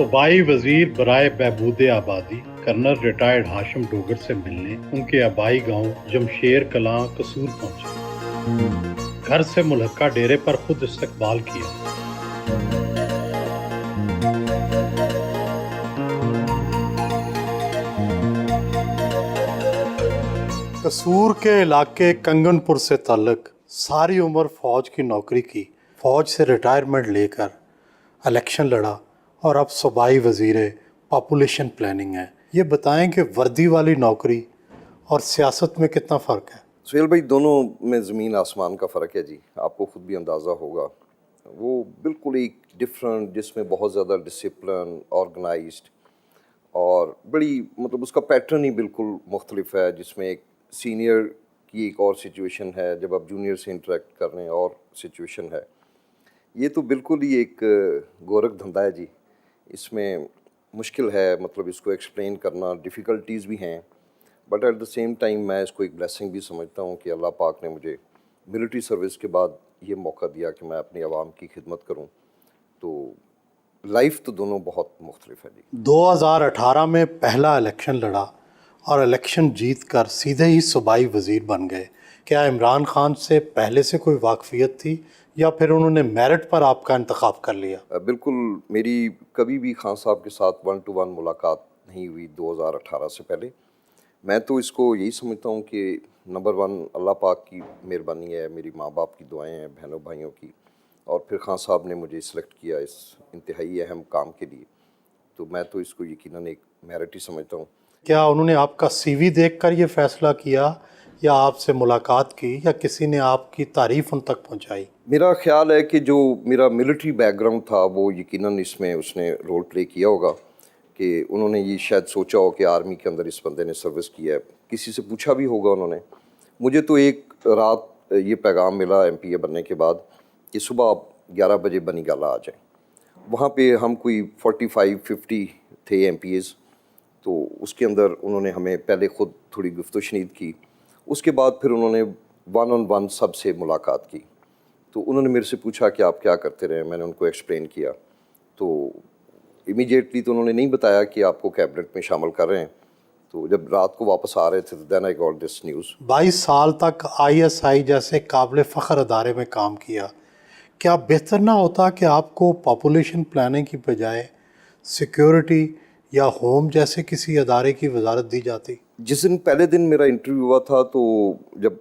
सूबाई वजीर बराए बहबूद आबादी कर्नल रिटायर्ड हाशिम डोगर से मिलने उनके आबाई गांव जमशेर कलां कसूर पहुंचे। घर से मुल्हका डेरे पर खुद इस्तकबाल किया। कसूर के इलाके कंगनपुर से ताल्लुक, सारी उम्र फ़ौज की नौकरी की, फ़ौज से रिटायरमेंट लेकर इलेक्शन लड़ा और अब सूबाई वज़ीर पॉपुलेशन प्लानिंग है। ये बताएं कि वर्दी वाली नौकरी और सियासत में कितना फ़र्क है? सुहेल भाई, दोनों में ज़मीन आसमान का फ़र्क है जी। आपको ख़ुद भी अंदाज़ा होगा, वो बिल्कुल एक डिफरेंट, जिसमें बहुत ज़्यादा डिसिप्लिन, ऑर्गेनाइज्ड और बड़ी मतलब उसका पैटर्न ही बिल्कुल मुख्तलिफ है। जिसमें एक सीनियर की एक और सिचुएशन है, जब आप जूनियर से इंटरेक्ट कर रहे हैं और सिचुएशन है। ये तो बिल्कुल ही एक गोरख धंधा है जी। इसमें मुश्किल है, मतलब इसको एक्सप्लेन करना, डिफ़िकल्टीज़ भी हैं, but at the same time मैं इसको एक ब्लेसिंग भी समझता हूँ कि अल्लाह पाक ने मुझे मिलिट्री सर्विस के बाद ये मौका दिया कि मैं अपनी आवाम की खिदमत करूँ। तो लाइफ तो दोनों बहुत मुख्तलिफ है जी। 2018 में पहला इलेक्शन लड़ा और इलेक्शन जीत कर सीधे ही सूबाई वज़ीर बन गए। क्या इमरान खान से पहले से कोई वाकफियत थी या फिर उन्होंने मेरिट पर आपका इंतखाब कर लिया? बिल्कुल, मेरी कभी भी खान साहब के साथ 1 to 1 मुलाकात नहीं हुई 2018 से पहले। मैं तो इसको यही समझता हूँ कि नंबर 1 अल्लाह पाक की मेहरबानी है, मेरी माँ बाप की दुआएं हैं, बहनों भाइयों की, और फिर खान साहब ने मुझे सिलेक्ट किया इस इंतहाई अहम काम के लिए। तो मैं तो इसको यकीनन एक मेरिट ही समझता हूँ। क्या उन्होंने आपका सीवी देखकर ये फ़ैसला किया या आपसे मुलाकात की या किसी ने आपकी तारीफ़ उन तक पहुंचाई? मेरा ख्याल है कि जो मेरा मिलिट्री बैकग्राउंड था वो यकीनन इसमें उसने रोल प्ले किया होगा कि उन्होंने ये शायद सोचा हो कि आर्मी के अंदर इस बंदे ने सर्विस किया है। किसी से पूछा भी होगा उन्होंने। मुझे तो एक रात ये पैगाम मिला MPA बनने के बाद कि सुबह आप 11 बजे बनी गाला आ जाएं। वहाँ पे हम कोई 45-50 थे MPAs। तो उसके अंदर उन्होंने हमें पहले ख़ुद थोड़ी गुफ्तशनीद की, उसके बाद फिर उन्होंने 1 on 1 सब से मुलाकात की। तो उन्होंने मेरे से पूछा कि आप क्या करते रहे। मैंने उनको एक्सप्लेन किया। तो इमीडिएटली तो उन्होंने नहीं बताया कि आपको कैबिनेट में शामिल कर रहे हैं। तो जब रात को वापस आ रहे थे तो then I got this news. 22 साल तक ISI जैसे काबिल फ़ख्र अदारे में काम किया। क्या बेहतर ना होता कि आपको पॉपुलेशन प्लानिंग की बजाय सिक्योरिटी या होम जैसे किसी अदारे की वजारत दी जाती? जिस दिन पहले दिन मेरा इंटरव्यू हुआ था, तो जब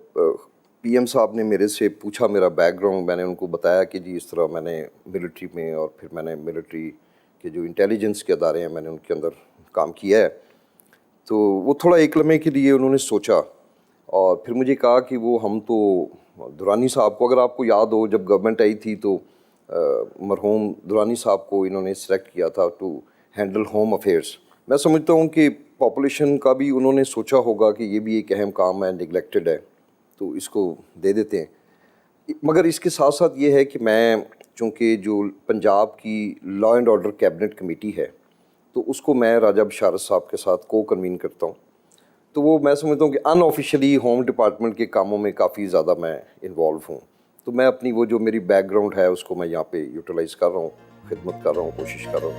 PM साहब ने मेरे से पूछा मेरा बैकग्राउंड, मैंने उनको बताया कि जी इस तरह मैंने मिलिट्री में और फिर मैंने मिलिट्री के जो इंटेलिजेंस के अदारे हैं मैंने उनके अंदर काम किया है। तो वो थोड़ा एक लम्हे के लिए उन्होंने सोचा और फिर मुझे कहा कि वो हम तो दुरानी साहब को, अगर आपको याद हो जब गवर्नमेंट आई थी तो मरहूम दुरानी साहब को इन्होंने सेलेक्ट किया था टू हैंडल होम अफेयर्स। मैं समझता हूँ कि पॉपुलेशन का भी उन्होंने सोचा होगा कि ये भी एक अहम काम है, निगलेक्टेड है, तो इसको दे देते हैं। मगर इसके साथ साथ ये है कि मैं चूँकि जो पंजाब की law and order cabinet committee है तो उसको मैं राजा बशारत साहब के साथ को कन्वीन करता हूँ। तो वो मैं समझता हूँ कि अनऑफिशियली होम डिपार्टमेंट के कामों में काफ़ी ज़्यादा मैं इन्वॉल्व हूँ। तो मैं अपनी वो जो मेरी बैकग्राउंड है उसको मैं यहाँ पे यूटिलाइज़ कर रहा हूँ, खिदमत कर रहा हूँ, कोशिश कर रहा हूँ।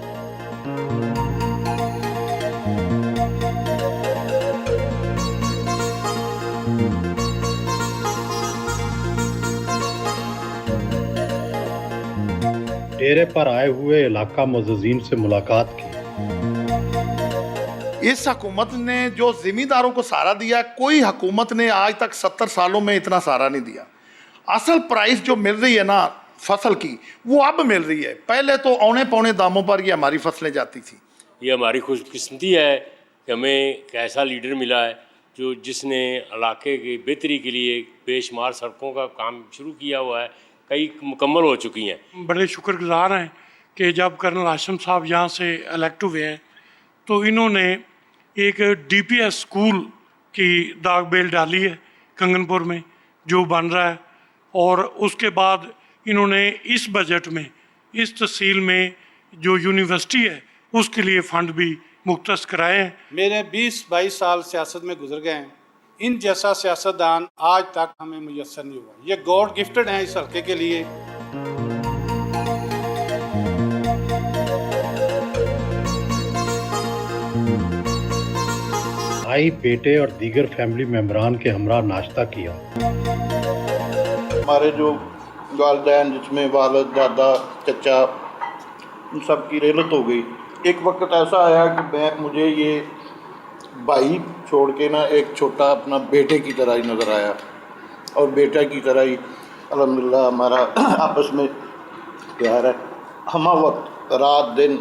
डेरे पर आए हुए इलाका मुअज़्ज़िज़ीन से मुलाकात की। इस हुकूमत ने जो ज़मींदारों को सहारा दिया, कोई हुकूमत ने आज तक 70 सालों में इतना सहारा नहीं दिया। असल प्राइस जो मिल रही है ना फसल की, वो अब मिल रही है। पहले तो औने पौने दामों पर ये हमारी फसलें जाती थी। ये हमारी खुशकिस्मती है कि हमें एक ऐसा लीडर मिला है जो जिसने इलाके की बेहतरी के लिए बेशुमार सड़कों का काम शुरू किया हुआ है, कई मुकम्मल हो चुकी हैं। बड़े शुक्रगुजार हैं कि जब कर्नल हाशिम साहब यहाँ से इलेक्ट हुए हैं तो इन्होंने एक DPS स्कूल की दाग बेल डाली है कंगनपुर में, जो बन रहा है। और उसके बाद इन्होंने इस बजट में, इस तहसील में जो यूनिवर्सिटी है उसके लिए फ़ंड भी मुख्तस कराए हैं। मेरे 20-22 साल सियासत में गुजर गए हैं, इन जैसा सियासतदान आज तक हमें मुयस्सर नहीं हुआ। ये गॉड गिफ्टेड हैं इस हल्के के लिए। भाई बेटे और दीगर फैमिली मेम्बरान के हमरा नाश्ता किया। हमारे जो वालदैन जिसमें वालद दादा चचा उन सब की रेलत हो गई। एक वक्त ऐसा आया कि मुझे ये भाई छोड़ के ना एक छोटा अपना बेटे की तरह ही नज़र आया, और बेटा की तरह ही अल्हम्दुलिल्लाह हमारा आपस में प्यार है। हम वक्त रात दिन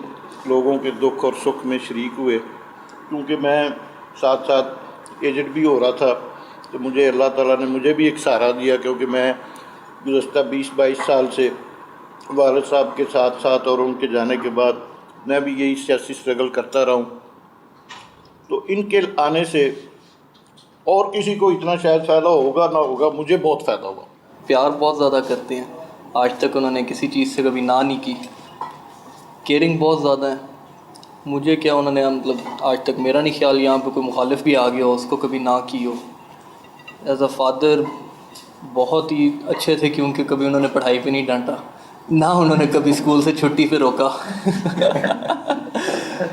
लोगों के दुख और सुख में शरीक हुए, क्योंकि मैं साथ साथ एजेड भी हो रहा था, तो मुझे अल्लाह ताला ने मुझे भी एक सहारा दिया, क्योंकि मैं गुज़श्ता 20-22 साल से वालिद साहब के साथ साथ और उनके जाने के बाद मैं भी यही सियासी स्ट्रगल करता रहा हूँ। तो इनके आने से और किसी को इतना शायद फ़ायदा होगा ना होगा, मुझे बहुत फ़ायदा हुआ। प्यार बहुत ज़्यादा करते हैं, आज तक उन्होंने किसी चीज़ से कभी ना नहीं की। केयरिंग बहुत ज़्यादा है। मुझे क्या उन्होंने मतलब आज तक मेरा नहीं ख्याल यहाँ पे कोई मुखालिफ भी आ गया हो उसको कभी ना की हो। एज अ फादर बहुत ही अच्छे थे, क्योंकि कभी उन्होंने पढ़ाई पे नहीं डांटा, ना उन्होंने कभी स्कूल से छुट्टी पे रोका।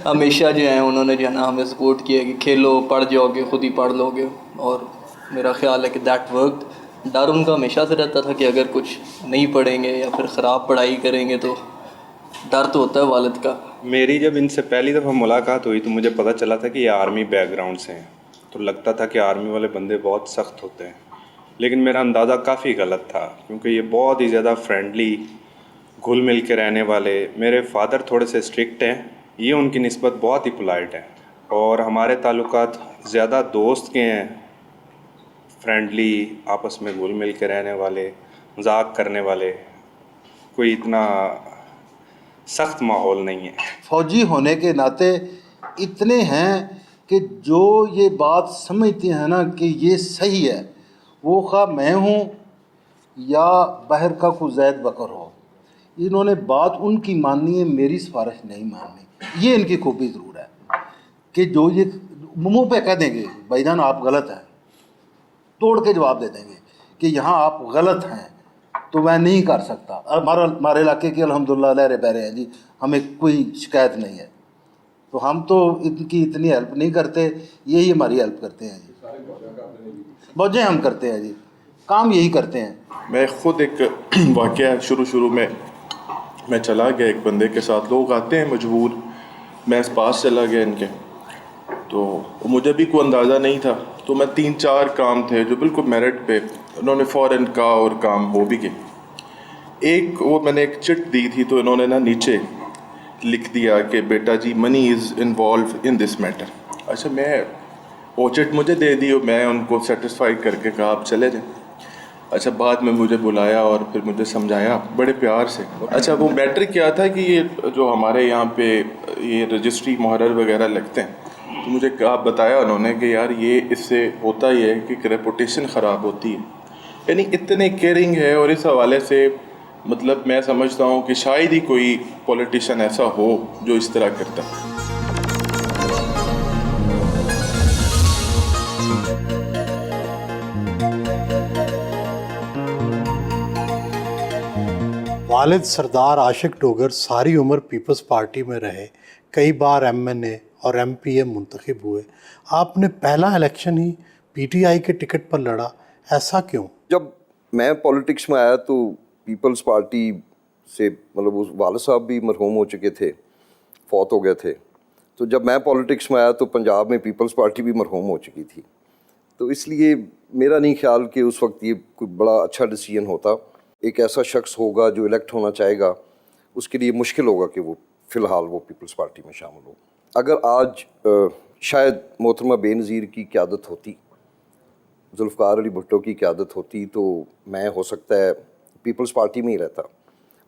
हमेशा जो है उन्होंने जो है ना हमें सपोर्ट किया कि खेलो, पढ़ जाओगे, खुद ही पढ़ लोगे, और मेरा ख्याल है कि दैट वर्क। डर उनका हमेशा से रहता था कि अगर कुछ नहीं पढ़ेंगे या फिर ख़राब पढ़ाई करेंगे तो डर तो होता है वालिद का। मेरी जब इनसे पहली दफ़ा मुलाकात हुई तो मुझे पता चला था कि ये आर्मी बैकग्राउंड से हैं, तो लगता था कि आर्मी वाले बंदे बहुत सख्त होते हैं, लेकिन मेरा अंदाज़ा काफ़ी गलत था, क्योंकि ये बहुत ही ज़्यादा फ्रेंडली, घुल मिल के रहने वाले। मेरे फादर थोड़े से स्ट्रिक्ट हैं, ये उनकी निस्बत बहुत ही पोलाइट है, और हमारे ताल्लुकात ज़्यादा दोस्त के हैं, फ्रेंडली, आपस में घुल मिल के रहने वाले, मजाक करने वाले, कोई इतना सख्त माहौल नहीं है। फौजी होने के नाते इतने हैं कि जो ये बात समझते हैं ना कि ये सही है, वो खा मैं हूँ या बाहर का कोई जैद बकर हो, इन्होंने बात उनकी माननी है, मेरी सिफारिश नहीं माननी। ये इनकी खूबी ज़रूर है कि जो ये मुंह पे कह देंगे भाईजान आप गलत हैं, तोड़ के जवाब दे देंगे कि यहाँ आप गलत हैं, तो मैं नहीं कर सकता। हमारे इलाके की अल्हम्दुलिल्लाह लहरे बहरे हैं जी, हमें कोई शिकायत नहीं है, तो हम तो इनकी इतनी हेल्प नहीं करते, यही हमारी हेल्प करते हैं जी। मौजें हम करते हैं जी, काम यही करते हैं। मैं ख़ुद एक वाक़या शुरू में मैं चला गया एक बंदे के साथ, लोग आते हैं मजबूर, मैं पास चला गया इनके, तो मुझे भी कोई अंदाज़ा नहीं था, तो मैं 3-4 काम थे जो बिल्कुल मेरिट पे, उन्होंने फ़ौरन का और काम हो भी गए। एक वो मैंने एक चिट दी थी, तो इन्होंने ना नीचे लिख दिया कि बेटा जी money is involve in this matter. अच्छा, मैं वो चिट मुझे दे दी और मैं उनको सेटिस्फाई करके कहा आप चले जाएं। अच्छा, बाद में मुझे बुलाया और फिर मुझे समझाया बड़े प्यार से। अच्छा, वो मैटर क्या था कि ये जो हमारे यहाँ पे ये रजिस्ट्री मुहर्रर वगैरह लगते हैं, तो मुझे कहा बताया उन्होंने कि यार ये इससे होता ही है कि रेपुटेशन ख़राब होती है, यानी इतने केयरिंग है। और इस हवाले से मतलब मैं समझता हूँ कि शायद ही कोई पॉलिटिशियन ऐसा हो जो इस तरह करता है। वालिद सरदार आशिक डोगर सारी उम्र पीपल्स पार्टी में रहे, कई बार एमएनए और एमपीए मुंतखब हुए। आपने पहला इलेक्शन ही पीटीआई के टिकट पर लड़ा, ऐसा क्यों? जब मैं पॉलिटिक्स में आया तो पीपल्स पार्टी से मतलब उस वालिद साहब भी मरहूम हो चुके थे, फौत हो गए थे। तो जब मैं पॉलिटिक्स में आया तो पंजाब में पीपल्स पार्टी भी मरहूम हो चुकी थी, तो इसलिए मेरा नहीं ख्याल कि उस वक्त ये कोई बड़ा अच्छा डिसीजन होता। एक ऐसा शख्स होगा जो इलेक्ट होना चाहेगा, उसके लिए मुश्किल होगा कि वो फ़िलहाल वो पीपल्स पार्टी में शामिल हो। अगर आज शायद मोहतरमा बेनज़ीर की क़यादत होती, जुल्फ़िकार अली भुट्टो की क़यादत होती, तो मैं हो सकता है पीपल्स पार्टी में ही रहता।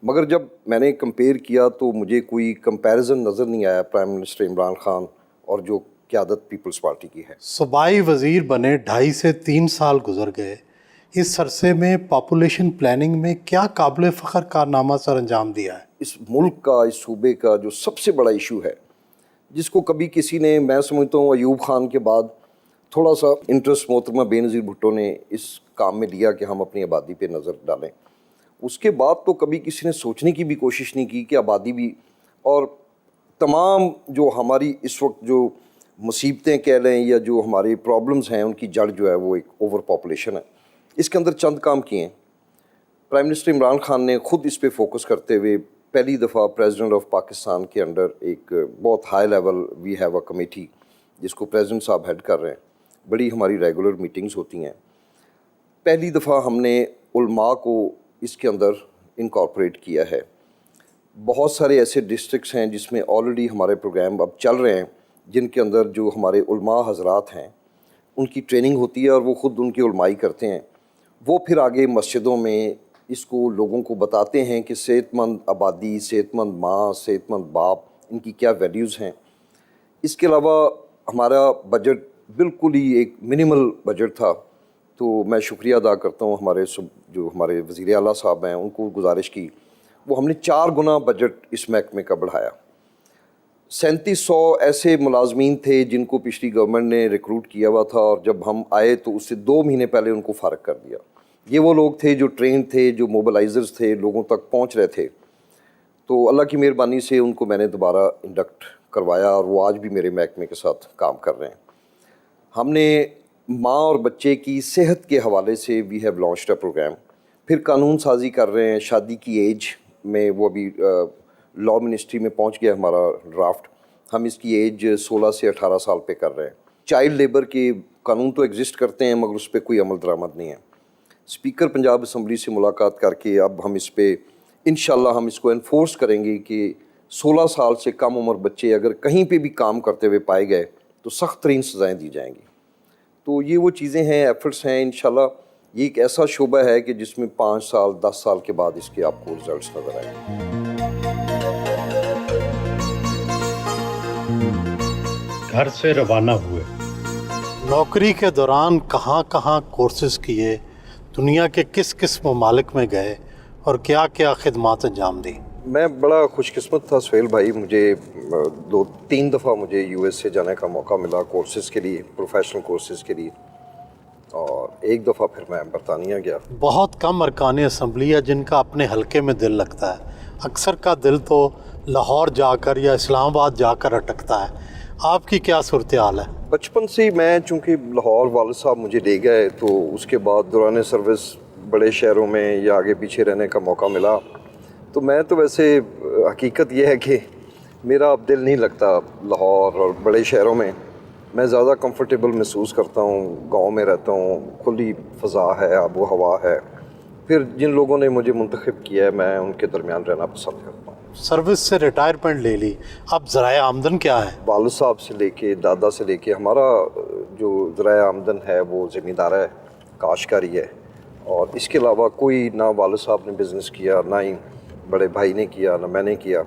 मगर जब मैंने कंपेयर किया तो मुझे कोई कंपैरिजन नज़र नहीं आया प्राइम मिनिस्टर इमरान खान और जो क़यादत पीपल्स पार्टी की है। सूबाई वज़ीर बने 2.5 से 3 साल गुजर गए। इस अरसे में पॉपुलेशन प्लानिंग में क्या काबिल फ़ख्र कारनामा सर अंजाम दिया है? इस मुल्क का, इस सूबे का जो सबसे बड़ा इशू है, जिसको कभी किसी ने, मैं समझता हूँ अयूब खान के बाद थोड़ा सा इंटरेस्ट मोहतरमा बेनज़ीर भुट्टो ने इस काम में लिया कि हम अपनी आबादी पे नज़र डालें। उसके बाद तो कभी किसी ने सोचने की भी कोशिश नहीं की कि आबादी भी और तमाम जो हमारी इस वक्त जो मुसीबतें कह लें या जो हमारी प्रॉब्लम्स हैं उनकी जड़ जो है वो एक ओवर पॉपुलेशन है। इसके अंदर चंद काम किए हैं। प्राइम मिनिस्टर इमरान खान ने ख़ुद इस पे फोकस करते हुए पहली दफ़ा प्रेसिडेंट ऑफ पाकिस्तान के अंडर एक बहुत high level we have a committee जिसको प्रेसिडेंट साहब हेड कर रहे हैं, बड़ी हमारी रेगुलर मीटिंग्स होती हैं। पहली दफ़ा हमने उलमा को इसके अंदर इनकॉर्पोरेट किया है। बहुत सारे ऐसे डिस्ट्रिक्ट्स हैं जिसमें ऑलरेडी हमारे प्रोग्राम अब चल रहे हैं, जिनके अंदर जो हमारे उलमा हजरात हैं उनकी ट्रेनिंग होती है और वो ख़ुद उनकी उलमाई करते हैं। वो फिर आगे मस्जिदों में इसको लोगों को बताते हैं कि सेहतमंद आबादी, सेहतमंद माँ, सेहतमंद बाप, इनकी क्या वैल्यूज़ हैं। इसके अलावा हमारा बजट बिल्कुल ही एक मिनिमल बजट था, तो मैं शुक्रिया अदा करता हूँ जो हमारे वज़ीर आला साहब हैं, उनको गुजारिश की, वो हमने 4 गुना बजट इस महकमे का बढ़ाया। 3700 ऐसे मुलाजमीन थे जिनको पिछली गवर्नमेंट ने रिक्रूट किया हुआ था और जब हम आए तो उससे 2 महीने पहले उनको फ़ारग कर दिया। ये वो लोग थे जो ट्रेन थे, जो मोबिलाइजर्स थे, लोगों तक पहुंच रहे थे। तो अल्लाह की मेहरबानी से उनको मैंने दोबारा इंडक्ट करवाया और वो आज भी मेरे महकमे के साथ काम कर रहे हैं। हमने माँ और बच्चे की सेहत के हवाले से we have launched a program. फिर कानून साजी कर रहे हैं शादी की एज में, वो अभी लॉ मिनिस्ट्री में पहुंच गया हमारा ड्राफ्ट। हम इसकी एज 16 से 18 साल पे कर रहे हैं। चाइल्ड लेबर के कानून तो एग्जिस्ट करते हैं मगर उस पर कोई अमल दरामद नहीं है। स्पीकर पंजाब असम्बली से मुलाकात करके अब हम इस पे इंशाल्लाह हम इसको एनफोर्स करेंगे कि 16 साल से कम उम्र बच्चे अगर कहीं पे भी काम करते हुए पाए गए तो सख्त तरीन सज़ाएँ दी जाएंगी। तो ये वो चीज़ें हैं, एफर्ट्स हैं। इंशाल्लाह ये एक ऐसा शोबा है कि जिसमें 5 साल 10 साल के बाद इसके आपको रिजल्ट्स नज़र आएंगे। घर से रवाना हुए, नौकरी के दौरान कहाँ कहाँ कोर्सेज किए, दुनिया के किस किस ममालिक में गए और क्या क्या खिदमात अंजाम दी। मैं बड़ा खुशकिस्मत था सुहेल भाई, मुझे 2-3 दफ़ा मुझे यूएस से जाने का मौका मिला कोर्सेज़ के लिए, प्रोफेशनल कोर्सेज़ के लिए, और एक दफ़ा फिर मैं बरतानिया गया। बहुत कम अरकान असम्बली है जिनका अपने हलके में दिल लगता है। अक्सर का दिल तो लाहौर जाकर या इस्लामाबाद जाकर अटकता है। आपकी क्या सूरत हाल है? बचपन से ही मैं, चूँकि लाहौर वाले साहब मुझे ले गए, तो उसके बाद दौरान सर्विस बड़े शहरों में या आगे पीछे रहने का मौका मिला। तो मैं तो वैसे हकीकत ये है कि मेरा अब दिल नहीं लगता लाहौर और बड़े शहरों में। मैं ज़्यादा कंफर्टेबल महसूस करता हूँ, गांव में रहता हूँ, खुली फ़ज़ा है, आबो हवा है। फिर जिन लोगों ने मुझे मुंतखब किया है मैं उनके दरमियान रहना पसंद करता हूँ। सर्विस से रिटायरमेंट ले ली, अब ज़राए आमदन क्या है? वालिद साहब से लेके दादा से लेके हमारा जो ज़राए आमदन है वो ज़मींदार है, काश्तकारी है, और इसके अलावा कोई ना वालिद साहब ने बिज़नेस किया, ना ही बड़े भाई ने किया, ना मैंने किया।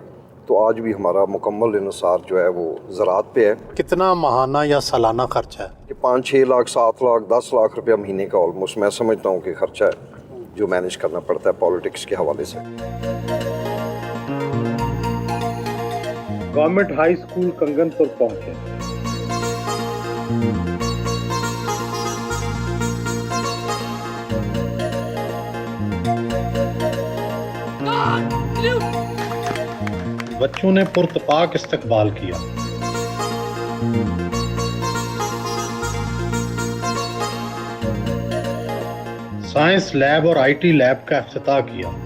तो आज भी हमारा मुकम्मल इन्हिसार जो है वो ज़राअत पे है। कितना माहाना या सालाना खर्चा है? कि 5-6 लाख, 7 लाख, 10 लाख रुपया महीने का ऑलमोस्ट मैं समझता हूँ कि खर्चा है जो मैनेज करना पड़ता है पॉलिटिक्स के हवाले से। गवर्नमेंट हाई स्कूल कंगनपुर पहुंचे। बच्चों ने पुरतपाक इस्तकबाल किया। साइंस लैब और आईटी लैब का इफ्तिताह किया।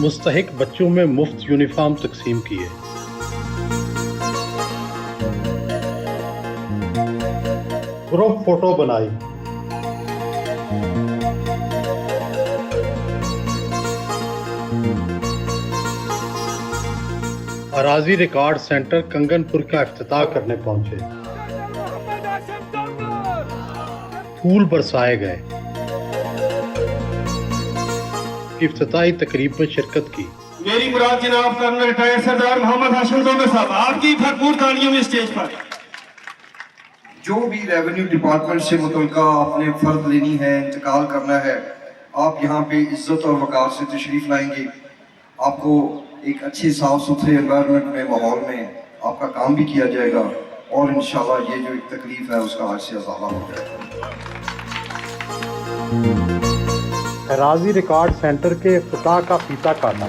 मुस्तहिक बच्चों में मुफ्त यूनिफॉर्म तकसीम किए। ग्रुप फोटो बनाई। अराजी रिकॉर्ड सेंटर कंगनपुर का इफ्तिताह करने पहुंचे। फूल बरसाए गए। इफ्तिताही तकरीब में शिरकत की। मेरी मुराद जनाब कर्नल रिटायर्ड सरदार मोहम्मद हाशिम साहब, आपकी भरपूर तालियों में स्टेज पर। جو بھی ریونیو ڈپارٹمنٹ سے متعلقہ آپ نے فرد لینی ہے، انتقال کرنا ہے، آپ یہاں پہ عزت اور وقار سے تشریف لائیں گے. آپ کو ایک اچھے صاف ستھرے انوائرمنٹ میں، ماحول میں آپ کا کام بھی کیا جائے گا، اور انشاءاللہ یہ جو ایک تکلیف ہے اس کا آج سے ازالہ ہو جائے گا. اراضی ریکارڈ سینٹر کے افتتاح کا فیتا کاٹا.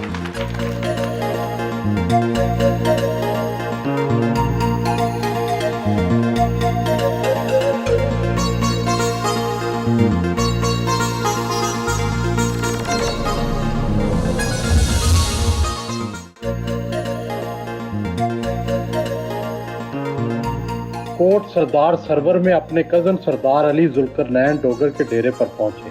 کوٹ سردار سرور میں اپنے کزن سردار علی ذوالقرنین ڈوگر کے ڈیرے پر پہنچے.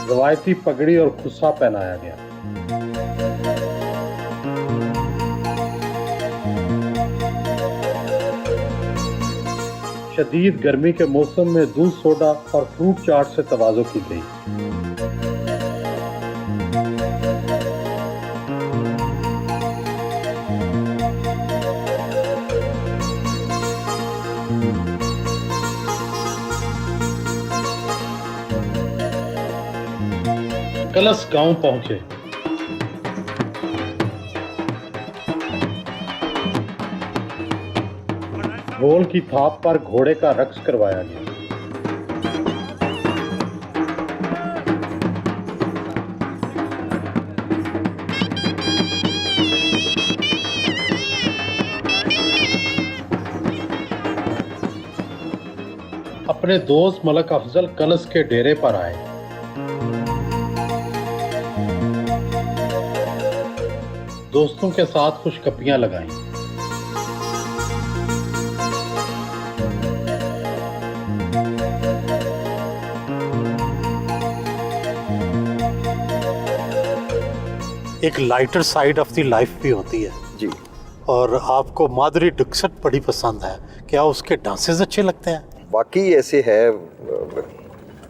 روایتی پگڑی اور خصا پہنایا گیا. شدید گرمی کے موسم میں دودھ سوڈا اور فروٹ چاٹ سے تواضع کی گئی. کلس گاؤں پہنچے. ڈھول کی تھاپ پر گھوڑے کا رقص کروایا گیا. اپنے دوست ملک افضل کلس کے ڈیرے پر آئے. دوستوں کے ساتھ خوش کپیاں لگائیں. ایک lighter side of the life بھی ہوتی ہے جی. اور آپ کو مادھوری ڈکسٹ بڑی پسند ہے. کیا اس کے ڈانسز اچھے لگتے ہیں؟ واقعی ایسے ہے.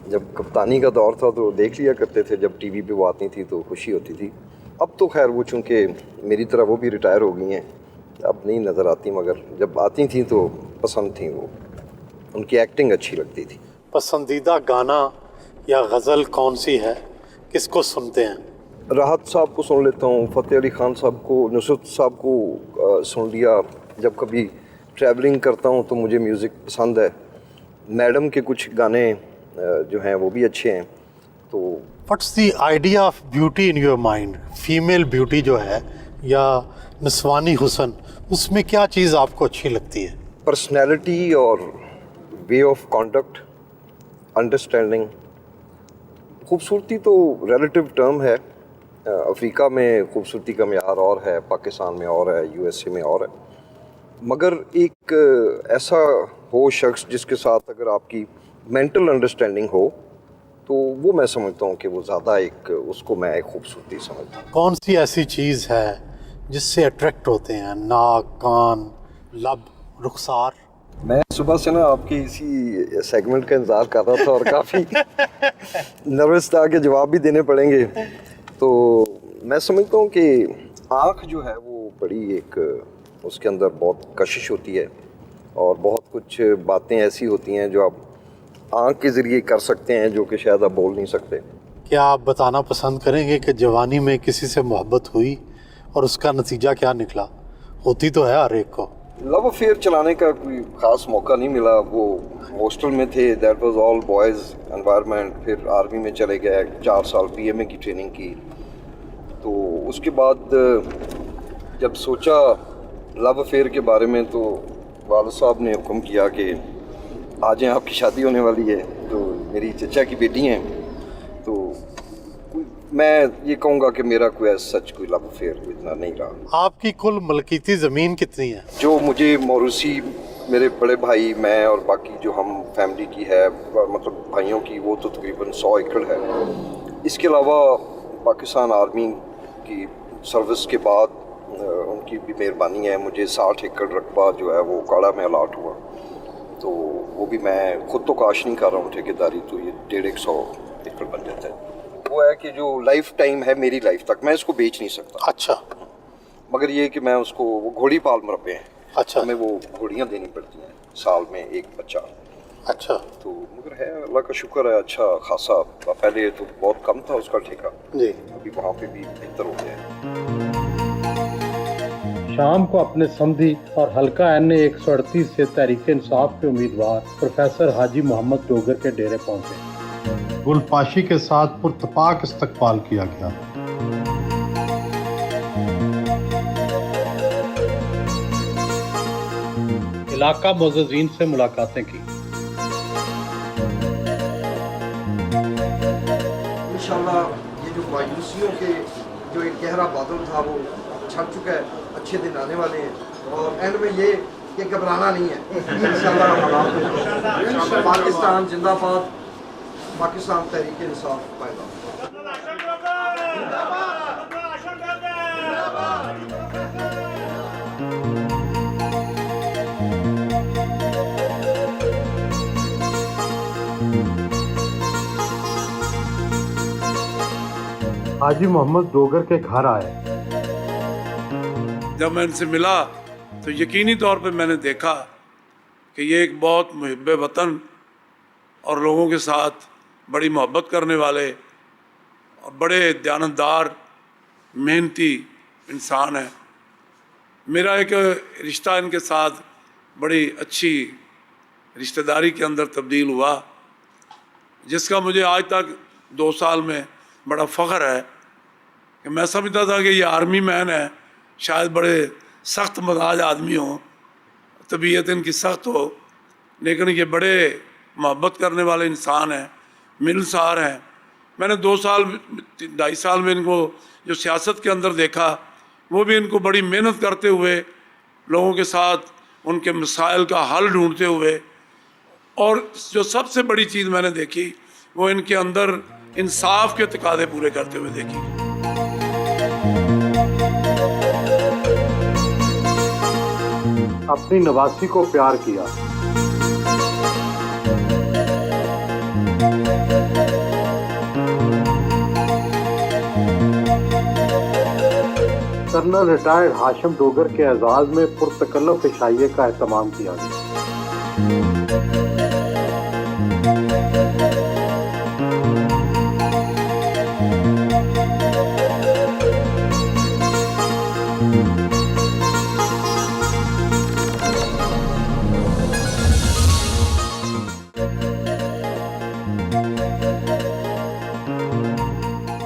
جب کپتانی کا دور تھا تو دیکھ لیا کرتے تھے، جب ٹی وی پہ وہ آتی تھی تو خوشی ہوتی تھی. اب تو خیر وہ چونکہ میری طرح وہ بھی ریٹائر ہو گئی ہیں، اب نہیں نظر آتی، مگر جب آتی تھیں تو پسند تھیں. وہ ان کی ایکٹنگ اچھی لگتی تھی. پسندیدہ گانا یا غزل کون سی ہے؟ کس کو سنتے ہیں؟ راحت صاحب کو سن لیتا ہوں، فتح علی خان صاحب کو، نصرت صاحب کو سن لیا. جب کبھی ٹریولنگ کرتا ہوں تو مجھے میوزک پسند ہے. میڈم کے کچھ گانے جو ہیں وہ بھی اچھے ہیں. تو what's the idea of beauty in your mind? Female beauty جو ہے یا نسوانی حسن، اس میں کیا چیز آپ کو اچھی لگتی ہے؟ پرسنالٹی اور وے آف کانڈکٹ، انڈرسٹینڈنگ. خوبصورتی تو ریلیٹیو ٹرم ہے. افریقہ میں خوبصورتی کا معیار اور ہے، پاکستان میں اور ہے، یو ایس اے میں اور ہے. مگر ایک ایسا ہو شخص جس کے ساتھ اگر آپ کی مینٹل انڈرسٹینڈنگ ہو تو وہ میں سمجھتا ہوں کہ وہ زیادہ اس کو میں ایک خوبصورتی سمجھتا ہوں. کون سی ایسی چیز ہے جس سے اٹریکٹ ہوتے ہیں؟ ناک، کان، لب، رخسار؟ میں صبح سے نا آپ کی اسی سیگمنٹ کا انتظار کر رہا تھا اور کافی نروس تھا کہ جواب بھی دینے پڑیں گے. تو میں سمجھتا ہوں کہ آنکھ جو ہے وہ بڑی ایک، اس کے اندر بہت کشش ہوتی ہے اور بہت کچھ باتیں ایسی ہوتی ہیں جو آپ آنکھ کے ذریعے کر سکتے ہیں جو کہ شاید آپ بول نہیں سکتے. کیا آپ بتانا پسند کریں گے کہ جوانی میں کسی سے محبت ہوئی اور اس کا نتیجہ کیا نکلا؟ ہوتی تو ہے ہر ایک کو. لو افیئر چلانے کا کوئی خاص موقع نہیں ملا. وہ ہاسٹل میں تھے، that was all boys environment. پھر آرمی میں چلے گئے، 4 سال پی ایم اے کی ٹریننگ کی. تو اس کے بعد جب سوچا لو افیئر کے بارے میں تو والد صاحب نے حکم کیا کہ آ جائیں، آپ کی شادی ہونے والی ہے. تو میری چچا کی بیٹی ہیں. تو میں یہ کہوں گا کہ میرا کوئی سچ کوئی لو افیئر اتنا نہیں رہا. آپ کی کل ملکیتی زمین کتنی ہے؟ جو مجھے موروثی میرے بڑے بھائی، میں اور باقی جو ہم فیملی کی ہے، مطلب بھائیوں کی، وہ تو تقریباً 100 ایکڑ ہے. اس کے علاوہ پاکستان آرمی کی سروس کے بعد ان کی بھی مہربانی ہے، مجھے 60 ایکڑ رقبہ جو ہے وہ کاڑا میں الاٹ ہوا. तो वो भी मैं खुद तो काश नहीं कर रहा हूँ ठेकेदारी, तो ये 150 एकड़ बन जाता है। वो है कि जो लाइफ टाइम है मेरी लाइफ तक, मैं इसको बेच नहीं सकता। अच्छा मगर ये कि मैं उसको, वो घोड़ी पाल मरबे हैं, अच्छा। हमें वो घोड़ियाँ देनी पड़ती हैं साल में एक बच्चा। अच्छा तो मगर है, अल्लाह का शुक्र है, अच्छा खासा। पहले तो बहुत कम था उसका ठेका जी। अभी वहाँ पे भी बेहतर हो गया है। शाम को अपने समधी और हल्का NA 138 से तहरीक इंसाफ के उम्मीदवार प्रोफेसर हाजी मोहम्मद डोगर के डेरे पहुंचे। गुलपाशी के साथ पुरतपाक इस्तकबाल किया गया। इलाका मुअज़्ज़ज़ीन से मुलाकातें की। इंशाल्लाह ये जो मायूसियों के जो एक गहरा बादल था वो छट चुका है, अच्छे दिन आने वाले हैं। और एंड में ये कि घबराना नहीं है इंशाल्लाह। पाकिस्तान जिंदाबाद, पाकिस्तान तहरीक इंसाफ पैदा। हाजी मोहम्मद डोगर के घर आए। जब मैं इनसे मिला तो यकीनी तौर पे मैंने देखा कि ये एक बहुत मुहिब वतन और लोगों के साथ बड़ी मोहब्बत करने वाले और बड़े दयानतदार मेहनती इंसान हैं। मेरा एक रिश्ता इनके साथ बड़ी अच्छी रिश्तेदारी के अंदर तब्दील हुआ, जिसका मुझे आज तक 2 साल में बड़ा फ़ख्र है कि मैं समझता था कि ये आर्मी मैन है, शायद बड़े सख्त मजाज आदमी हों, तबीयत इनकी सख्त हो, लेकिन ये बड़े मोहब्बत करने वाले इंसान हैं, मिलनसार हैं। मैंने 2 साल 2.5 साल में इनको जो सियासत के अंदर देखा, वो भी इनको बड़ी मेहनत करते हुए, लोगों के साथ उनके मसाइल का हल ढूंढते हुए, और जो सबसे बड़ी चीज़ मैंने देखी वो इनके अंदर इंसाफ के तकादे पूरे करते हुए देखी। अपनी नवासी को प्यार किया। कर्नल रिटायर्ड हाशिम डोगर के एजाज में पुरतकल्लुफ इशाइये का एहतमाम किया गया।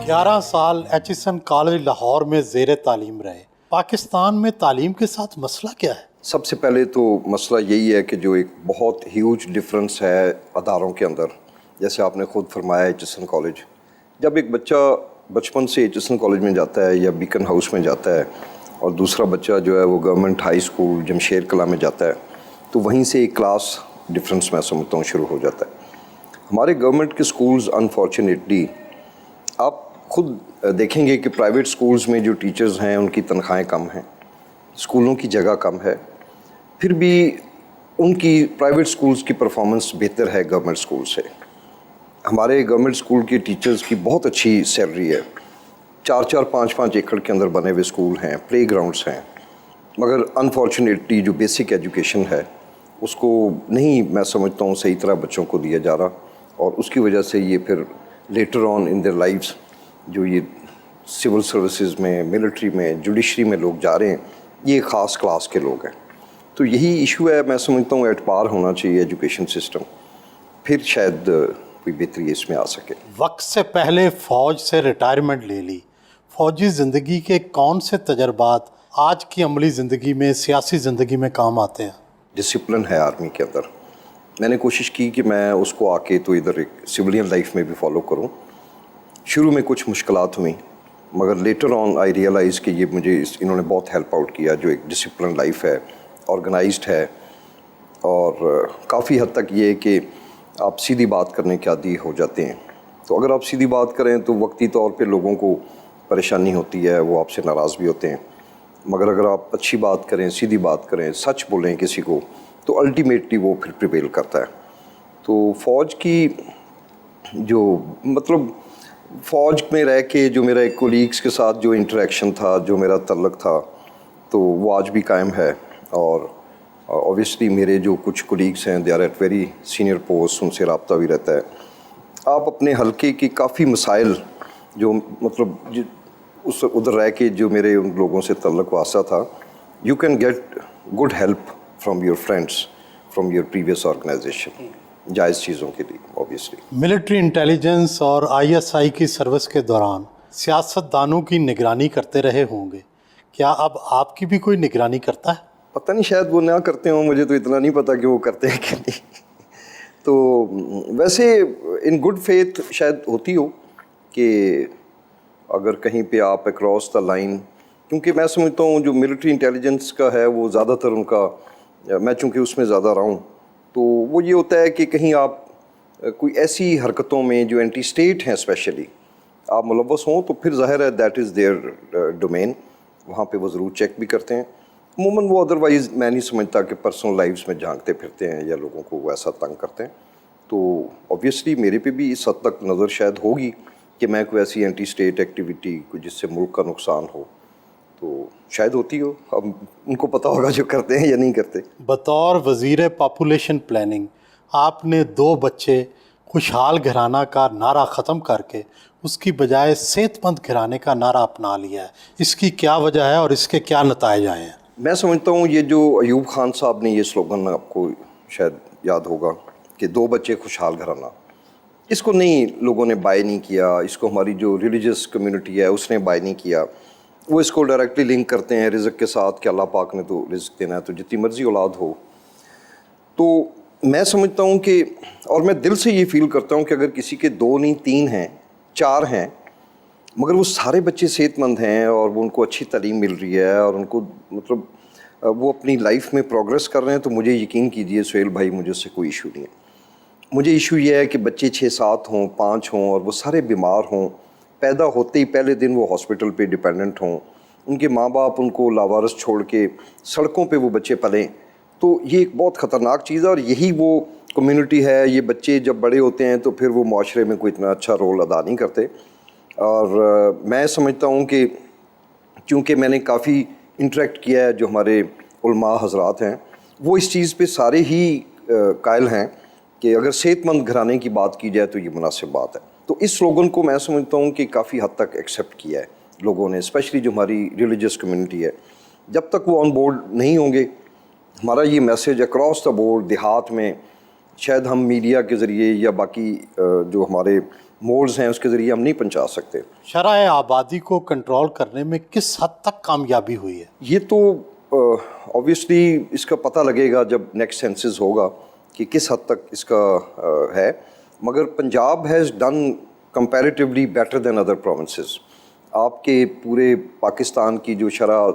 ग्यारह साल HSN कॉलेज लाहौर में ज़ेर तालीम रहे। पाकिस्तान में तालीम के साथ मसला क्या है? सबसे पहले तो मसला यही है कि जो एक बहुत ह्यूज डिफरेंस है अदारों के अंदर। जैसे आपने ख़ुद फरमाया HSN कॉलेज, जब एक बच्चा बचपन से HSN कॉलेज में जाता है या बीकन हाउस में जाता है और दूसरा बच्चा जो है वो गवर्नमेंट हाई स्कूल जमशेर कला में जाता है, तो वहीं से एक क्लास डिफरेंस मैं समझता हूँ शुरू हो जाता है। हमारे गवर्नमेंट के स्कूल्स अनफॉर्चुनेटली, आप खुद देखेंगे कि प्राइवेट स्कूल्स में जो टीचर्स हैं उनकी तनख्वाहें कम हैं, स्कूलों की जगह कम है, फिर भी उनकी प्राइवेट स्कूल्स की परफॉर्मेंस बेहतर है गवर्नमेंट स्कूल से। हमारे गवर्नमेंट स्कूल के टीचर्स की बहुत अच्छी सैलरी है, 4-4, 5-5 एकड़ के अंदर बने हुए स्कूल हैं, प्ले ग्राउंड्स हैं, मगर अनफॉर्चुनेटली जो बेसिक एजुकेशन है उसको नहीं, मैं समझता हूँ, सही तरह बच्चों को दिया जा रहा, और उसकी वजह से ये फिर later on in their lives जो ये सिविल सर्विसेज में, मिलिट्री में, जुडिशरी में लोग जा रहे हैं, ये ख़ास क्लास के लोग हैं। तो यही इशू है, मैं समझता हूँ एट पार होना चाहिए एजुकेशन सिस्टम, फिर शायद कोई बेहतरी इसमें आ सके। वक्त से पहले फ़ौज से रिटायरमेंट ले ली, फ़ौजी ज़िंदगी के कौन से तजर्बात आज की अमली ज़िंदगी में, सियासी ज़िंदगी में काम आते हैं? डिसिप्लिन है आर्मी के अंदर। मैंने कोशिश की कि मैं उसको आके तो इधर एक सिविलियन लाइफ में भी फॉलो करूं। शुरू में कुछ मुश्किलात हुई, मगर लेटर ऑन आई रियलाइज़ कि ये मुझे इन्होंने बहुत हेल्प आउट किया। जो एक डिसिप्लिन लाइफ है, ऑर्गेनाइज्ड है, और काफ़ी हद तक ये कि आप सीधी बात करने के आदी हो जाते हैं। तो अगर आप सीधी बात करें तो वक्ती तौर पे लोगों को परेशानी होती है, वो आपसे नाराज़ भी होते हैं, मगर अगर आप अच्छी बात करें, सीधी बात करें, सच बोलें किसी को, تو الٹیمیٹلی وہ پھر پریویل کرتا ہے. تو فوج کی جو مطلب فوج میں رہ کے جو میرا ایک کولیگس کے ساتھ جو انٹریکشن تھا, جو میرا تعلق تھا, تو وہ آج بھی قائم ہے. اور اوبیسلی میرے جو کچھ کولیگس ہیں they are at very senior post, ان سے رابطہ بھی رہتا ہے. آپ اپنے حلقے کی کافی مسائل جو مطلب اس ادھر رہ کے جو میرے ان لوگوں سے تعلق واسطہ تھا, you can get good help from your friends from your previous organization, جائز چیزوں کے لیے اوبیسلی. ملٹری انٹیلیجنس اور ISI کی سروس کے دوران سیاست دانوں کی نگرانی کرتے رہے ہوں گے, کیا اب آپ کی بھی کوئی نگرانی کرتا ہے؟ پتہ نہیں, شاید وہ نہ کرتے ہوں, مجھے تو اتنا نہیں پتہ کہ وہ کرتے ہیں کہ نہیں. تو ویسے ان گڈ فیتھ شاید ہوتی ہو کہ اگر کہیں پہ آپ اکراس دا لائن, کیونکہ میں سمجھتا ہوں جو ملٹری انٹیلیجنس کا ہے وہ زیادہ تر ان کا, میں چونکہ اس میں زیادہ رہا ہوں, تو وہ یہ ہوتا ہے کہ کہیں آپ کوئی ایسی حرکتوں میں جو اینٹی اسٹیٹ ہیں اسپیشلی آپ ملوث ہوں, تو پھر ظاہر ہے دیٹ از دیئر ڈومین, وہاں پہ وہ ضرور چیک بھی کرتے ہیں. عموماً وہ ادروائز میں نہیں سمجھتا کہ پرسنل لائفز میں جھانکتے پھرتے ہیں یا لوگوں کو وہ ایسا تنگ کرتے ہیں. تو اوبیسلی میرے پہ بھی اس حد تک نظر شاید ہوگی کہ میں کوئی ایسی اینٹی اسٹیٹ ایکٹیویٹی کوئی جس سے ملک کا نقصان ہو, تو شاید ہوتی ہو. اب ان کو پتہ ہوگا جو کرتے ہیں یا نہیں کرتے. بطور وزیر پاپولیشن پلاننگ آپ نے 2 بچے خوشحال گھرانہ کا نعرہ ختم کر کے اس کی بجائے صحت مند گھرانے کا نعرہ اپنا لیا ہے, اس کی کیا وجہ ہے اور اس کے کیا نتائج آئے ہیں؟ میں سمجھتا ہوں یہ جو ایوب خان صاحب نے یہ سلوگن آپ کو شاید یاد ہوگا کہ 2 بچے خوشحال گھرانہ, اس کو نہیں لوگوں نے بائی نہیں کیا, اس کو ہماری جو ریلیجس کمیونٹی ہے اس نے بائی نہیں کیا. وہ اس کو ڈائریکٹلی لنک کرتے ہیں رزق کے ساتھ کہ اللہ پاک نے تو رزق دینا ہے تو جتنی مرضی اولاد ہو. تو میں سمجھتا ہوں کہ, اور میں دل سے یہ فیل کرتا ہوں کہ اگر کسی کے 2 نہیں 3 ہیں 4 ہیں مگر وہ سارے بچے صحت مند ہیں اور وہ ان کو اچھی تعلیم مل رہی ہے اور ان کو مطلب وہ اپنی لائف میں پروگریس کر رہے ہیں, تو مجھے یقین کیجئے سہیل بھائی مجھے اس سے کوئی ایشو نہیں ہے. مجھے ایشو یہ ہے کہ بچے 6-7 ہوں 5 ہوں اور وہ سارے بیمار ہوں, پیدا ہوتے ہی پہلے دن وہ ہاسپٹل پہ ڈیپینڈنٹ ہوں, ان کے ماں باپ ان کو لاوارث چھوڑ کے سڑکوں پہ وہ بچے پلیں, تو یہ ایک بہت خطرناک چیز ہے. اور یہی وہ کمیونٹی ہے, یہ بچے جب بڑے ہوتے ہیں تو پھر وہ معاشرے میں کوئی اتنا اچھا رول ادا نہیں کرتے. اور میں سمجھتا ہوں کہ چونکہ میں نے کافی انٹریکٹ کیا ہے, جو ہمارے علماء حضرات ہیں وہ اس چیز پہ سارے ہی قائل ہیں کہ اگر صحت مند گھرانے کی بات کی جائے تو یہ مناسب بات ہے. تو اس سلوگن کو میں سمجھتا ہوں کہ کافی حد تک ایکسیپٹ کیا ہے لوگوں نے, اسپیشلی جو ہماری ریلیجس کمیونٹی ہے. جب تک وہ آن بورڈ نہیں ہوں گے, ہمارا یہ میسیج اکراس دا بورڈ دیہات میں شاید ہم میڈیا کے ذریعے یا باقی جو ہمارے موڈز ہیں اس کے ذریعے ہم نہیں پہنچا سکتے. شرح آبادی کو کنٹرول کرنے میں کس حد تک کامیابی ہوئی ہے؟ یہ تو اوبیسلی اس کا پتہ لگے گا جب نیکسٹ سینسز ہوگا کہ کس حد تک اس کا ہے, مگر Punjab has done comparatively better than other provinces. آپ کے پورے پاکستان کی جو شرح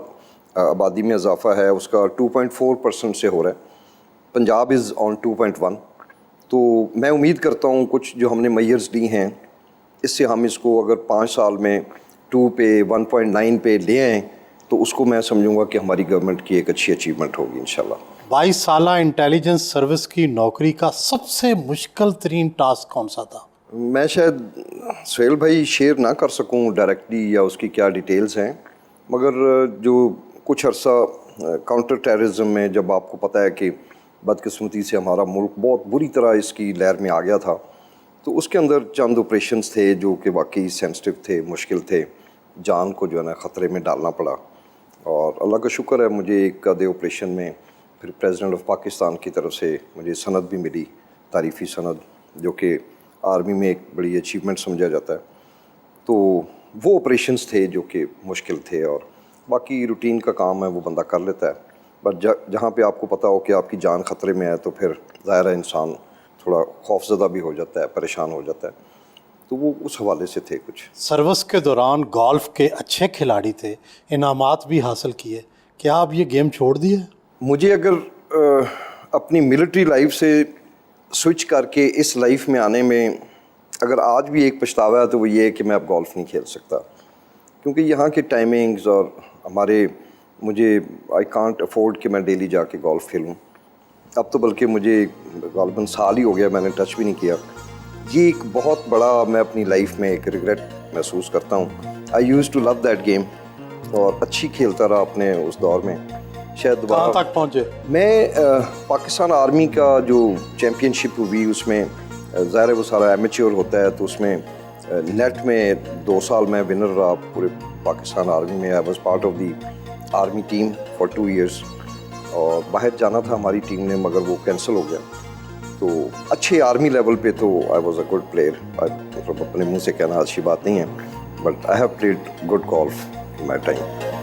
آبادی میں اضافہ ہے اس کا 2.4% سے ہو رہا ہے, پنجاب از آن 2.1. تو میں امید کرتا ہوں کچھ جو ہم نے میئرز لی ہیں اس سے ہم اس کو اگر 5 سال میں 2 پہ 1.9 پہ لے آئیں تو اس کو میں سمجھوں گا کہ ہماری گورنمنٹ کی ایک اچھی اچیومنٹ ہوگی انشاءاللہ. 22 سالہ انٹیلیجنس سروس کی نوکری کا سب سے مشکل ترین ٹاسک کون سا تھا؟ میں شاید سہیل بھائی شیئر نہ کر سکوں ڈائریکٹلی یا اس کی کیا ڈیٹیلز ہیں, مگر جو کچھ عرصہ کاؤنٹر ٹیررزم میں جب آپ کو پتہ ہے کہ بدقسمتی سے ہمارا ملک بہت بری طرح اس کی لہر میں آ گیا تھا, تو اس کے اندر چند آپریشنز تھے جو کہ واقعی سینسٹیو تھے, مشکل تھے, جان کو جو ہے نا خطرے میں ڈالنا پڑا. اور اللہ کا شکر ہے مجھے ایک آدھے آپریشن میں پھر پریزیڈنٹ آف پاکستان کی طرف سے مجھے سند بھی ملی, تعریفی سند, جو کہ آرمی میں ایک بڑی اچیومنٹ سمجھا جاتا ہے. تو وہ آپریشنز تھے جو کہ مشکل تھے, اور باقی روٹین کا کام ہے وہ بندہ کر لیتا ہے. بٹ جہاں پہ آپ کو پتہ ہو کہ آپ کی جان خطرے میں ہے تو پھر ظاہر ہے انسان تھوڑا خوف زدہ بھی ہو جاتا ہے, پریشان ہو جاتا ہے. تو وہ اس حوالے سے تھے. کچھ سروس کے دوران گولف کے اچھے کھلاڑی تھے, انعامات بھی حاصل کیے, کیا آپ یہ گیم چھوڑ دیے؟ مجھے اگر اپنی ملٹری لائف سے سوئچ کر کے اس لائف میں آنے میں اگر آج بھی ایک پچھتاوا ہے تو وہ یہ ہے کہ میں اب گولف نہیں کھیل سکتا, کیونکہ یہاں کے ٹائمنگز اور ہمارے مجھے آئی کانٹ افورڈ کہ میں ڈیلی جا کے گولف کھیلوں. अब तो बल्कि मुझे ग़ालिबन साल ही हो गया मैंने टच भी नहीं किया। ये एक बहुत बड़ा मैं अपनी लाइफ में एक रिग्रेट महसूस करता हूँ। I use to love that game और अच्छी खेलता रहा अपने उस दौर में। शायद कहाँ दोबारा तक पहुँचे? मैं पाकिस्तान आर्मी का जो चैम्पियनशिप हुई उसमें ज़ाहिर है वो सारा एमेच्योर होता है, तो उसमें नेट में 2 साल मैं विनर रहा पूरे पाकिस्तान आर्मी में। I was part of the army team for 2 years और बाहर जाना था हमारी टीम ने मगर वो कैंसिल हो गया। तो अच्छे आर्मी लेवल पे तो I was a good player. मतलब अपने मुंह से कहना अच्छी बात नहीं है, but I have played good golf in my time.